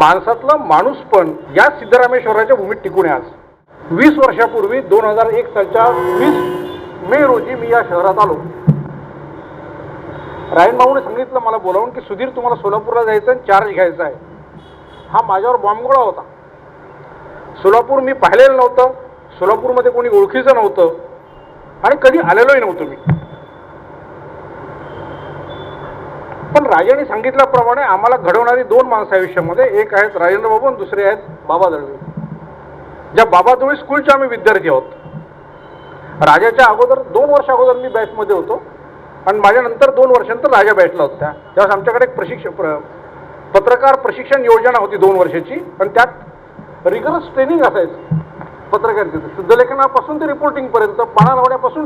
माणसातलं माणूसपण या सिद्धरामेश्वराच्या भूमीत टिकून आहे आज। 20 वर्षापूर्वी 2001 सालच्या 20 मे रोजी मी या शहरात आलो। रायन भाऊने सांगितलं मला बोलावून की सुधीर तुम्हाला सोलापूरला जायचं आणि चार्ज घ्यायचा आहे। हा माझ्यावर बॉम्बगोळा होता। सोलापूर मी पाहिलेलं नव्हतं, सोलापूरमध्ये कोणी ओळखीचं नव्हतं आणि कधी आलेलोही नव्हतो मी। पण राजाने सांगितल्याप्रमाणे आम्हाला घडवणारी दोन माणसं आयुष्यामध्ये, एक आहेत राजेंद्र बाबू आणि दुसरे आहेत बाबा दळवी। ज्या बाबा दळवी स्कूलचे आम्ही विद्यार्थी आहोत। राजाच्या अगोदर 2 वर्ष अगोदर मी बॅचमध्ये होतो आणि माझ्यानंतर 2 वर्षांनंतर राजा बॅचला होत्या। त्यावेळेस आमच्याकडे एक पत्रकार प्रशिक्षण योजना होती 2 वर्षाची आणि त्यात रिगरस ट्रेनिंग असायचं पत्रकारितेचं, शुद्धलेखनापासून ते रिपोर्टिंगपर्यंत, पाना लावण्यापासून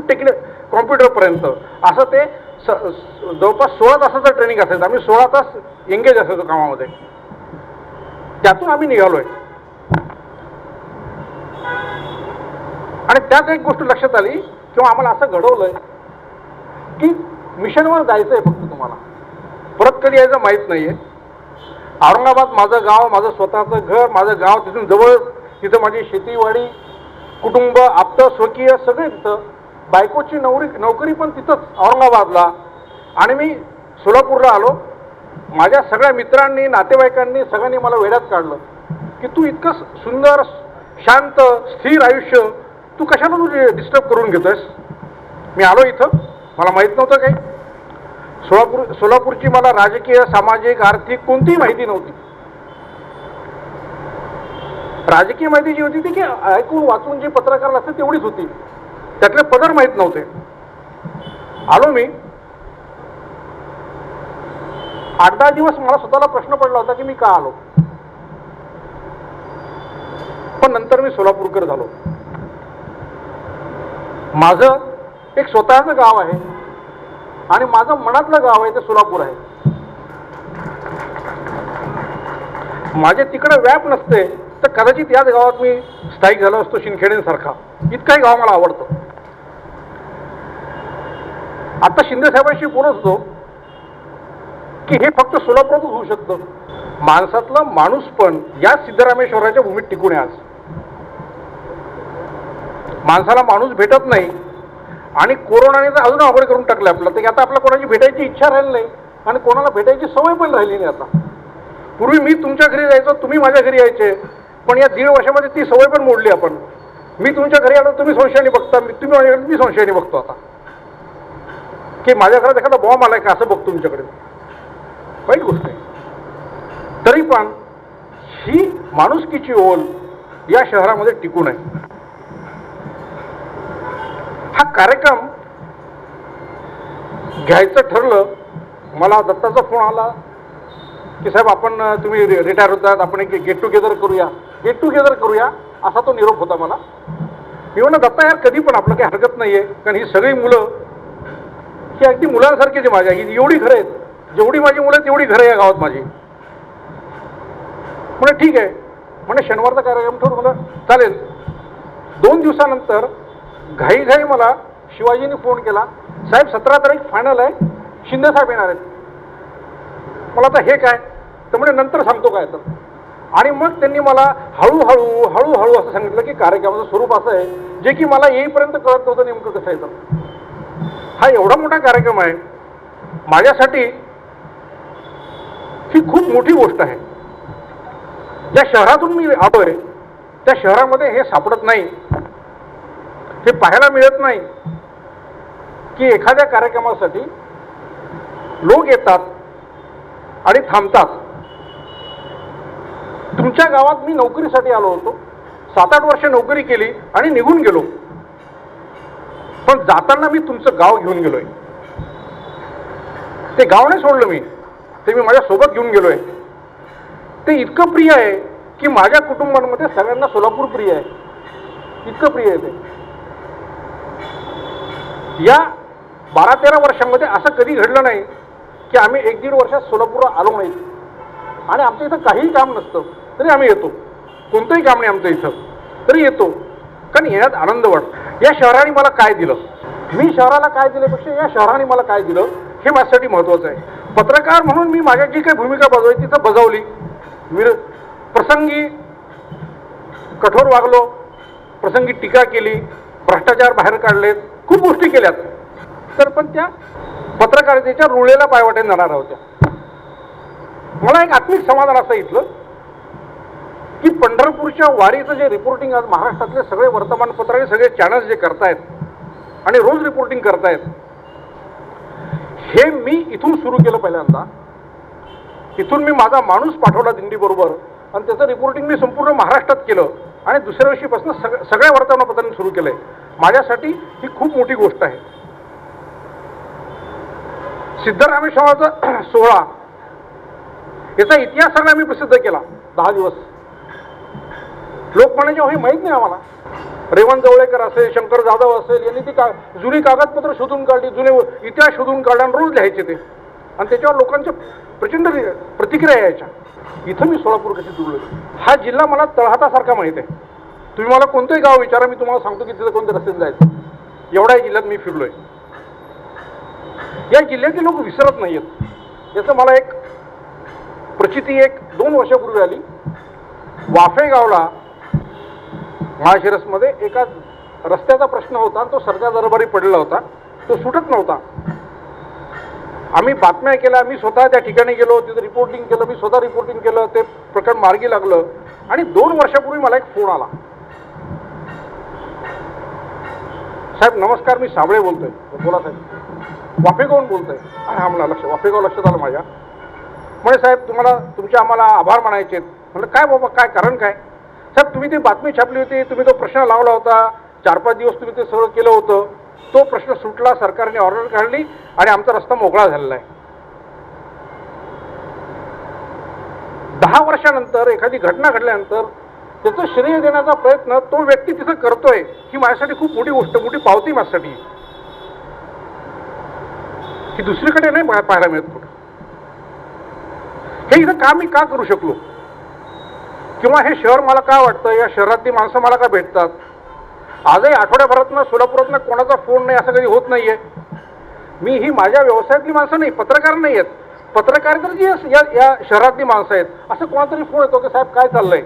कॉम्प्युटरपर्यंत असं ते जवळपास 16 तासाचं ट्रेनिंग असायचं। आम्ही 16 तास एंगेज असायचो कामामध्ये। त्यातून आम्ही निघालोय आणि त्यात एक गोष्ट लक्षात आली किंवा आम्हाला असं घडवलंय की मिशनवर जायचंय फक्त तुम्हाला, परत कधी यायचं माहीत नाहीये। औरंगाबाद माझं गाव, माझं स्वतःचं घर, माझं गाव, तिथून जवळ, तिथं माझी शेतीवाडी, कुटुंब, आप्त, स्वकीय सगळे तिथं, बायकोची नोकरी पण तिथंच औरंगाबादला। आणि मी सोलापूरला आलो। माझ्या सगळ्या मित्रांनी, नातेवाईकांनी सगळ्यांनी मला वेड्यात काढलं की तू इतकं सुंदर, शांत, स्थिर आयुष्य तू कशाला तुझे डिस्टर्ब करून घेतोयस। मी आलो इथं, मला माहीत नव्हतं काही। सोलापूरची मला राजकीय, सामाजिक, आर्थिक कोणतीही माहिती नव्हती। राजकीय माहिती जी होती ती की ऐकून वाचून जी पत्रकार असते तेवढीच होती, त्यातले पदर माहीत नव्हते। आलो मी, 8-10 दिवस मला स्वतःला प्रश्न पडला होता की मी का आलो, पण नंतर मी सोलापूरकर झालो। माझं एक स्वतःचं गाव आहे आणि माझं मनातलं गाव आहे ते सोलापूर आहे। माझे तिकडे व्याप नसते तर कदाचित याच गावात मी स्थायिक झालो असतो, शिंदखेडेंसारखा। इतकंही गाव मला आवडतं। आता शिंदे साहेबांशी बोलत होतो की हे फक्त सोलापूरातच होऊ शकतं। माणसातलं माणूसपण या सिद्धरामेश्वराच्या भूमीत टिकून आहे आज। माणसाला माणूस भेटत नाही आणि कोरोनाने तर अजून अवघड करून टाकलं आपलं, तर आता आपल्याला कोणाची भेटायची इच्छा राहिली नाही आणि कोणाला भेटायची सवय पण राहिली नाही। आता पूर्वी मी तुमच्या घरी जायचो, तुम्ही माझ्या घरी यायचे, पण या 1.5 वर्षामध्ये ती सवय पण मोडली आपण। मी तुमच्या घरी आलो, तुम्ही संशयाने बघता, तुम्ही माझ्या घरी, मी संशयाने बघतो आता की माझ्या घरात एखादा बॉम्ब आलाय का असं बघतो तुमच्याकडे। वाईट गोष्ट आहे। तरी पण ही माणुसकीची ओल या शहरामध्ये टिकून आहे। हा कार्यक्रम घ्यायचं ठरलं, मला दत्ताचा फोन आला की साहेब आपण, तुम्ही रिटायर होतात, आपण एक गेट टुगेदर करूया असा तो निरोप होता मला। मी म्हणलं दत्ता यार कधी पण, आपलं काही हरकत नाहीये, कारण ही सगळी मुलं ही अगदी मुलांसारखीच आहे माझ्या, ही एवढी घरं आहेत, जेवढी माझी मुलं तेवढी घरं या गावात माझी। म्हणजे ठीक आहे, म्हणजे शनिवारचा कार्यक्रम ठरवून मला चालेल। 2 दिवसानंतर घाई मला शिवाजीने फोन केला, साहेब 17 तारीख फायनल आहे, शिंदे साहेब येणार आहेत। मला आता हे काय, तर म्हणजे नंतर सांगतो काय तर। आणि मग त्यांनी मला हळूहळू असं सांगितलं की कार्यक्रमाचं स्वरूप असं आहे जे की मला येईपर्यंत कळत नव्हतं नेमकं कसं आहे। तर हा एवढा मोठा कार्यक्रम आहे माझ्यासाठी, ही खूप मोठी गोष्ट आहे। ज्या शहरातून मी आलोय त्या शहरामध्ये हे सापडत नाही, हे पाहायला मिळत नाही की एखाद्या कार्यक्रमासाठी लोक येतात आणि थांबतात। तुमच्या गावात मी नोकरीसाठी आलो होतो, 7-8 वर्ष नोकरी केली आणि निघून गेलो, पण जाताना मी तुमचं गाव घेऊन गेलोय। ते गाव नाही सोडलं मी, ते मी माझ्या सोबत घेऊन गेलोय। ते इतकं प्रिय आहे की माझ्या कुटुंबामध्ये सगळ्यांना सोलापूर प्रिय आहे, इतकं प्रिय आहे ते। या 12-13 वर्षांमध्ये असं कधी घडलं नाही की आम्ही 1-1.5 वर्षात सोलापूरला आलो नाही आणि आमच्या इथं काहीही काम नसतं तरी आम्ही येतो। कोणतंही काम नाही आमच्या इथं तरी येतो, कारण येण्यात आनंद वाटतो। या शहराने मला काय दिलं, मी शहराला काय दिल्यापेक्षा या शहराने मला काय दिलं हे माझ्यासाठी महत्त्वाचं आहे। पत्रकार म्हणून मी माझ्या जी काही भूमिका बजावली तिथं बजावली, प्रसंगी कठोर वागलो, प्रसंगी टीका केली, भ्रष्टाचार बाहेर काढलेत, खूप गोष्टी केल्यात, तर पण त्या पत्रकारितेच्या रुळेला पायवाटेन जाणार होत्या. मला एक आत्मिक समाधान असं इथलं की पंढरपूरच्या वारीचं जे रिपोर्टिंग आज महाराष्ट्रातले सगळे वर्तमानपत्र आणि सगळे चॅनल्स जे करतायत आणि रोज रिपोर्टिंग करतायत, हे मी इथून सुरू केलं पहिल्यांदा. इथून मी माझा माणूस पाठवला दिंडीबरोबर आणि त्याचं रिपोर्टिंग मी संपूर्ण महाराष्ट्रात केलं आणि दुसऱ्या वर्षीपासून सगळ्या वर्तमानपत्रांनी सुरू केलंय. माझ्यासाठी ही खूप मोठी गोष्ट आहे. सिद्धरामेश्वराचा सोहळा याचा इतिहास सगळा मी प्रसिद्ध केला 10 दिवस. लोक म्हणायचे हे माहीत नाही आम्हाला. रेवण जवळेकर असेल, शंकर जाधव असेल, यांनी ती जुनी कागदपत्र शोधून काढली, जुने इतिहास शोधून काढला आणि रोज लिहायचे ते, आणि त्याच्यावर लोकांच्या प्रचंड प्रतिक्रिया यायच्या. इथं मी सोलापूर कशी जुळलो. हा जिल्हा मला तळहातासारखा माहीत आहे. तुम्ही मला कोणतंही गाव विचारा, मी तुम्हाला सांगतो की तिथं कोणत्या रस्त्याने जायचं. एवढ्या जिल्ह्यात मी फिरलोय. या जिल्ह्यातले लोक विसरत नाही आहेत. याचं मला एक प्रचिती 1-2 वर्षापूर्वी आली. वाफेगावला महाशिरसमध्ये एका रस्त्याचा प्रश्न होता आणि तो सरकार दरबारी पडलेला होता, तो सुटत नव्हता. आम्ही बातम्या केल्या, मी स्वतः त्या ठिकाणी गेलो, तिथं रिपोर्टिंग केलं, मी स्वतः रिपोर्टिंग केलं, ते प्रकरण मार्गी लागलं. आणि 2 वर्षापूर्वी मला एक फोन आला. साहेब नमस्कार, मी साबळे बोलतोय. बोला साहेब. वाफेगावून बोलतोय. हा म्हणा लक्ष, वाफेगाव लक्षात आलं माझ्या. म्हणे साहेब तुम्हाला तुमचे आम्हाला आभार म्हणायचे आहेत. म्हणलं काय बाबा, काय कारण काय? साहेब तुम्ही ती बातमी छापली होती, तुम्ही तो प्रश्न लावला होता, 4-5 दिवस तुम्ही ते सगळं केलं होतं, तो प्रश्न सुटला, सरकारने ऑर्डर काढली आणि आमचा रस्ता मोकळा झालेला आहे. 10 वर्षानंतर एखादी घटना घडल्यानंतर त्याचं श्रेय देण्याचा प्रयत्न तो व्यक्ती तिथं करतोय, ही माझ्यासाठी खूप मोठी गोष्ट, मोठी पावती माझ्यासाठी. ही दुसरीकडे नाही पाहायला मिळत कुठं. हे इथं मी का करू शकलो, किंवा हे शहर मला का वाटतं, या शहरातली माणसं मला का भेटतात. आजही आठवड्याभरातनं सोलापुरातनं कोणाचा फोन नाही असं कधी होत नाहीये. मी ही माझ्या व्यवसायातली माणसं नाही, पत्रकार नाही आहेत. पत्रकार तर जी या शहरातली माणसं आहेत, असं कोणातरी फोन येतो की साहेब काय चाललंय.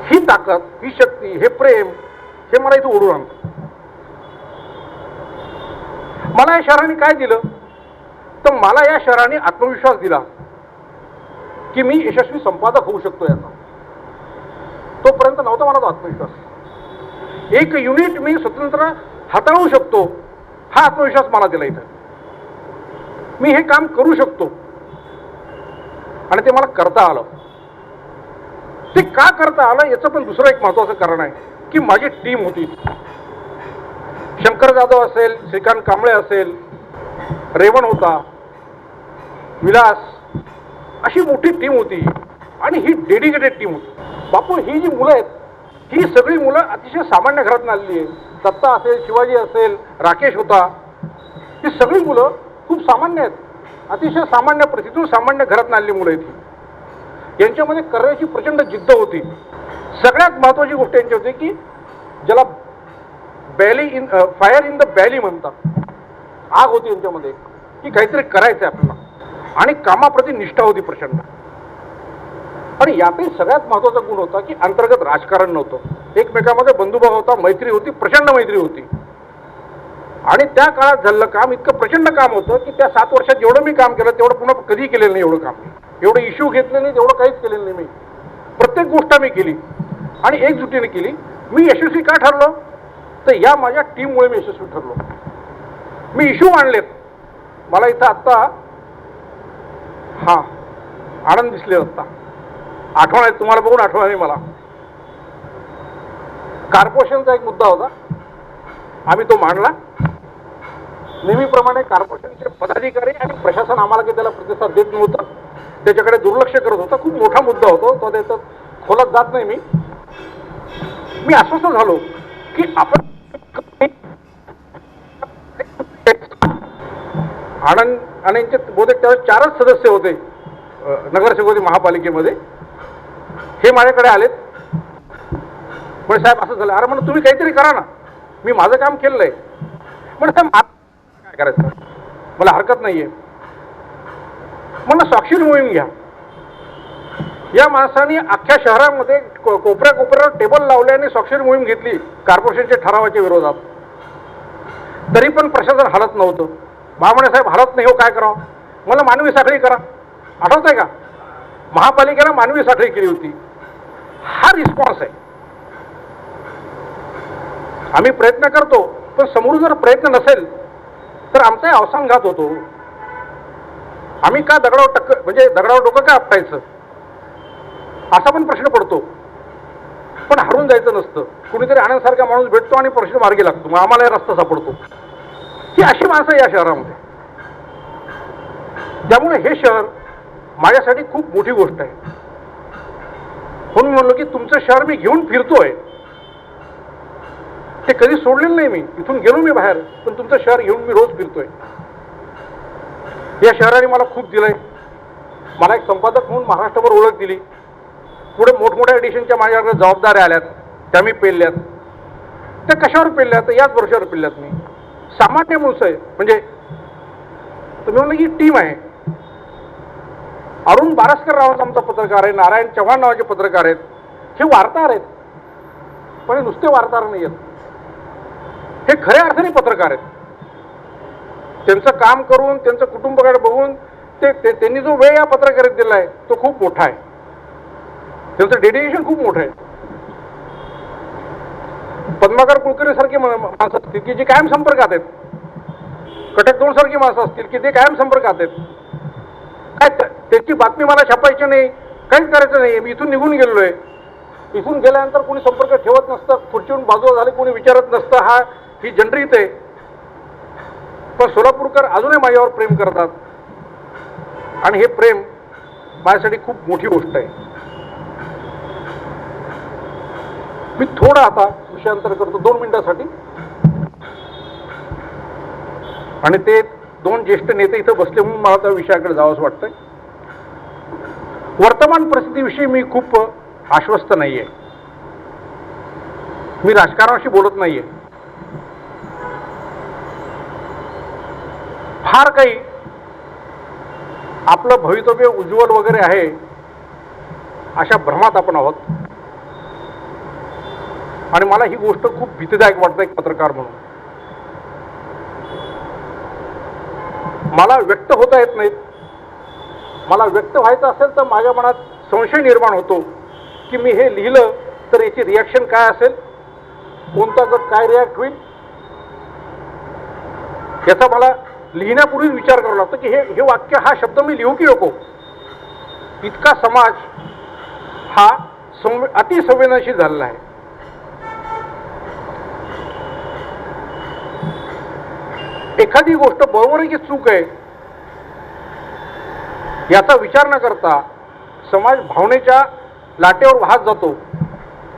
ही ताकद, ही शक्ती, हे प्रेम, हे मला इथं ओढून आणतं. मला या शहराने काय दिलं, तर मला या शहराने आत्मविश्वास दिला की मी यशस्वी संपादक होऊ शकतो. याचा तोपर्यंत नव्हता मला तो आत्मविश्वास. एक युनिट मी स्वतंत्र हाताळू शकतो, हा आत्मविश्वास मला दिला इथं. मी हे काम करू शकतो आणि ते मला करता आलं. ते का करता आलं याचं पण दुसरं एक महत्वाचं कारण आहे की माझी टीम होती. शंकर जाधव असेल, श्रीकांत कांबळे असेल, रेवण होता, विलास, अशी मोठी टीम होती आणि ही डेडिकेटेड टीम होती. बापू ही जी मुलं आहेत, ही सगळी मुलं अतिशय सामान्य घरातून आलेली आहेत. दत्ता असेल, शिवाजी असेल, राकेश होता, ही सगळी मुलं खूप सामान्य आहेत. अतिशय सामान्य परिस्थितीतून सामान्य घरातून आलेली मुलं आहेत. यांच्यामध्ये करण्याची प्रचंड जिद्द होती. सगळ्यात महत्वाची गोष्ट यांची होती की ज्याला फायर इन द बॅली म्हणतात, आग होती यांच्यामध्ये की काहीतरी करायचं आहे आपल्याला, आणि कामाप्रती निष्ठा होती प्रचंड. आणि यातही सगळ्यात महत्वाचा गुण होता की अंतर्गत राजकारण नव्हतं. एकमेकांमध्ये बंधुभाव होता, मैत्री होती, प्रचंड मैत्री होती. आणि त्या काळात झालेलं काम इतकं प्रचंड काम होतं की त्या 7 वर्षात जेवढं मी काम केलं तेवढं पुन्हा कधी केलेलं नाही. एवढं काम, एवढं इश्यू घेतले नाही, तेवढं काहीच केलेलं नाही. मी प्रत्येक गोष्ट मी केली आणि एकजुटीने केली. मी यशस्वी का ठरलो, तर या माझ्या टीममुळे मी यशस्वी ठरलो. मी इश्यू आणलेत. मला इथं आत्ता आनंद दिसले होता, आठवण आहे तुम्हाला बघून, आठवण आहे मला. कॉर्पोरेशनचा एक मुद्दा होता, आम्ही तो मांडला. नेहमीप्रमाणे कॉर्पोरेशनचे पदाधिकारी आणि प्रशासन आम्हाला काही त्याला प्रतिसाद देत नव्हतं, त्याच्याकडे दुर्लक्ष करत होता. खूप मोठा मुद्दा होता तो, त्याच्यात खोलात जात नाही मी अस्वस्थ झालो की आपण आनंद आणि बहुतेक त्यावेळेस 4च सदस्य होते नगरसेवक होते महापालिकेमध्ये. हे माझ्याकडे आलेत, म्हणजे साहेब असं झालं. अरे म्हणून तुम्ही काहीतरी करा ना, मी माझं काम केलेलं आहे. म्हणजे साहेब काय करायचं, मला हरकत नाहीये. म्हणलं स्वाक्षरी मोहीम घ्या. या माणसाने अख्ख्या शहरामध्ये कोपऱ्या कोपऱ्यावर टेबल लावले आणि स्वाक्षरी मोहीम घेतली कॉर्पोरेशनच्या ठरावाच्या विरोधात, तरी पण प्रशासन हलत नव्हतं. महामंडळ साहेब हलत नाही, हो काय करावं, मला मानवी साखळी करा. आठवत आहे का, महापालिकेला मानवी साखळी केली होती. हा रिस्पॉन्स आहे. आम्ही प्रयत्न करतो, पण समोर जर प्रयत्न नसेल तर आमचाही अवसानघात होतो. आम्ही का दगडावर म्हणजे दगडावर डोकं का आपटायचं असा पण प्रश्न पडतो. पण हरून जायचं नसतं. कुणीतरी आनंदसारखा माणूस भेटतो आणि प्रश्न मार्गी लागतो, मग आम्हाला रस्ता सापडतो. ही अशी माणसं या शहरामध्ये. त्यामुळे हे शहर माझ्यासाठी खूप मोठी गोष्ट आहे. म्हणून म्हणलो की तुमचं शहर मी घेऊन फिरतोय, ते कधी सोडलेलं नाही. मी इथून गेलो मी बाहेर, पण तुमचं शहर घेऊन मी रोज फिरतोय. या शहराने मला खूप दिलंय. मला एक संपादक म्हणून महाराष्ट्रभर ओळख दिली. पुढे मोठमोठ्या एडिशनच्या माझ्याकडे जबाबदाऱ्या आल्यात, त्या मी पेलल्यात. त्या कशावर पेलल्यात, याच वर्षावर पेलल्यात. मी सामान्य माणूस आहे. म्हणजे तुम्ही म्हणलं की टीम आहे. अरुण बारस्कर नावाचा आमचा पत्रकार आहे, नारायण चव्हाण नावाचे पत्रकार आहेत. हे वार्ताहर आहेत, पण हे नुसते वार्ताहर नाही आहेत. हे खऱ्या अर्थाने पत्रकार आहेत. त्यांचं काम करून, त्यांचं कुटुंबाकडे बघून त्यांनी जो वेळ या पत्रकारितेत दिला आहे तो खूप मोठा आहे. त्यांचं डेडिकेशन खूप मोठं आहे. पद्माकर कुलकर्णी सारखी माणसं असतील की जे कायम संपर्कात आहेत. कटकदोण सारखी माणसं असतील की ते कायम संपर्कात आहेत. काय त्याची बातमी मला छापायची नाही, काहीच करायचं नाही. मी इथून निघून गेलोय. इथून गेल्यानंतर कोणी संपर्क ठेवत नसतं, खुर्चीहून बाजूला झाले कोणी विचारत नसतं. ही जनरीत आहे. पण सोलापूरकर अजूनही माझ्यावर प्रेम करतात आणि हे प्रेम माझ्यासाठी खूप मोठी गोष्ट आहे. मी थोडं आता विषयांतर करतो 2 मिनिटांसाठी. आणि ते 2 ज्येष्ठ नेते इथं बसले म्हणून मला त्या विषयाकडे जावंसं वाटतंय. वर्तमान परिस्थितीविषयी मी खूप आश्वस्त नाहीये. मी राजकारणाशी बोलत नाहीये. फार काही आपलं भवितव्य उज्ज्वल वगैरे आहे अशा भ्रमात आपण आहोत. आणि मला ही गोष्ट खूप भीतीदायक वाटते एक पत्रकार म्हणून. मला व्यक्त होता येत नाहीत. मला व्यक्त व्हायचं असेल तर माझ्या मनात संशय निर्माण होतो की मी हे लिहिलं तर याची रिॲक्शन काय असेल, कोणता गट काय रिॲक्ट होईल, याचा मला लिहिण्यापूर्वी विचार करावा लागतो की हे वाक्य, हा शब्द मी लिहू की नको. इतका समाज हा अतिसंवेदनशील झालेला आहे. एखादी गोष्ट बरोबर आहे की चूक आहे याचा विचार न करता समाज भावनेच्या लाटेवर वाहत जातो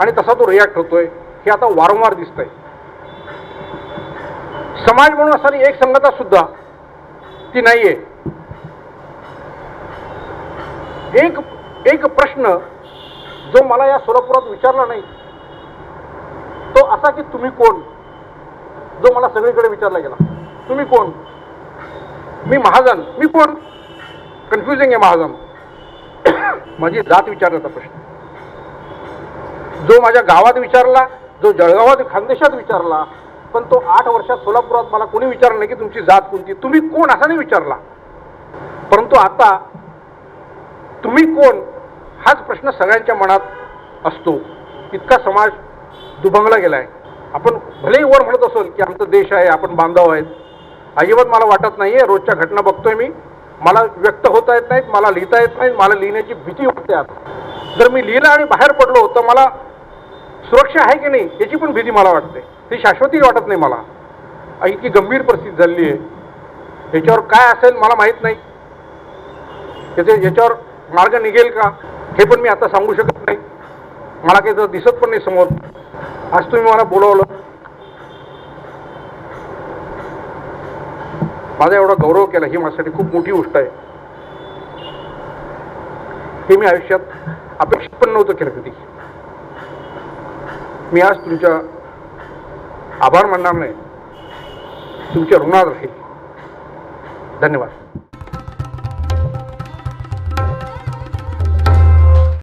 आणि तसा तो रिॲक्ट होतोय. हे आता वारंवार दिसतंय. समाज म्हणून असणारी एक संगता सुद्धा ती नाहीये. एक प्रश्न जो मला या सोलापुरात विचारला नाही तो असा की तुम्ही कोण, जो मला सगळीकडे विचारला गेला. तुम्ही कोण? मी महाजन. मी कोण? कन्फ्युजिंग आहे महाजन. माझी जात विचारण्याचा प्रश्न जो माझ्या गावात विचारला, जो जळगावात खानदेशात विचारला, पण तो 8 वर्षात सोलापुरात मला कोणी विचारलं नाही की तुमची जात कोणती, तुम्ही कोण असा नाही विचारला. परंतु आता तुम्ही कोण हाच प्रश्न सगळ्यांच्या मनात असतो. इतका समाज दुभंगला गेलाय. आपण भलेही वर म्हणत असेल की आमचा देश आहे, आपण बांधव आहेत, अजिबात मला वाटत नाहीये. रोजच्या घटना बघतोय मी. मला व्यक्त होता येत नाहीत, मला लिहिता येत नाहीत, मला लिहिण्याची भीती वाटते. आता जर मी लिहिलं आणि बाहेर पडलो तर मला सुरक्षा आहे की नाही याची पण भीती मला वाटते. ती शाश्वती वाटत नाही मला. इतकी गंभीर परिस्थिती झालेली आहे. याच्यावर काय असेल मला माहीत नाही. याच्यावर मार्ग निघेल का हे पण मी आता सांगू शकत नाही. मला काही तर दिसत पण नाही समोर. आज तुम्ही मला बोलवलं, माझा एवढा गौरव केला, ही माझ्यासाठी खूप मोठी गोष्ट आहे. हे मी आयुष्यात अपेक्षित पण नव्हतं केलं कधी. मी आज तुमच्या आभार मानणार नाही, तुमच्या ऋणात राहील. धन्यवाद.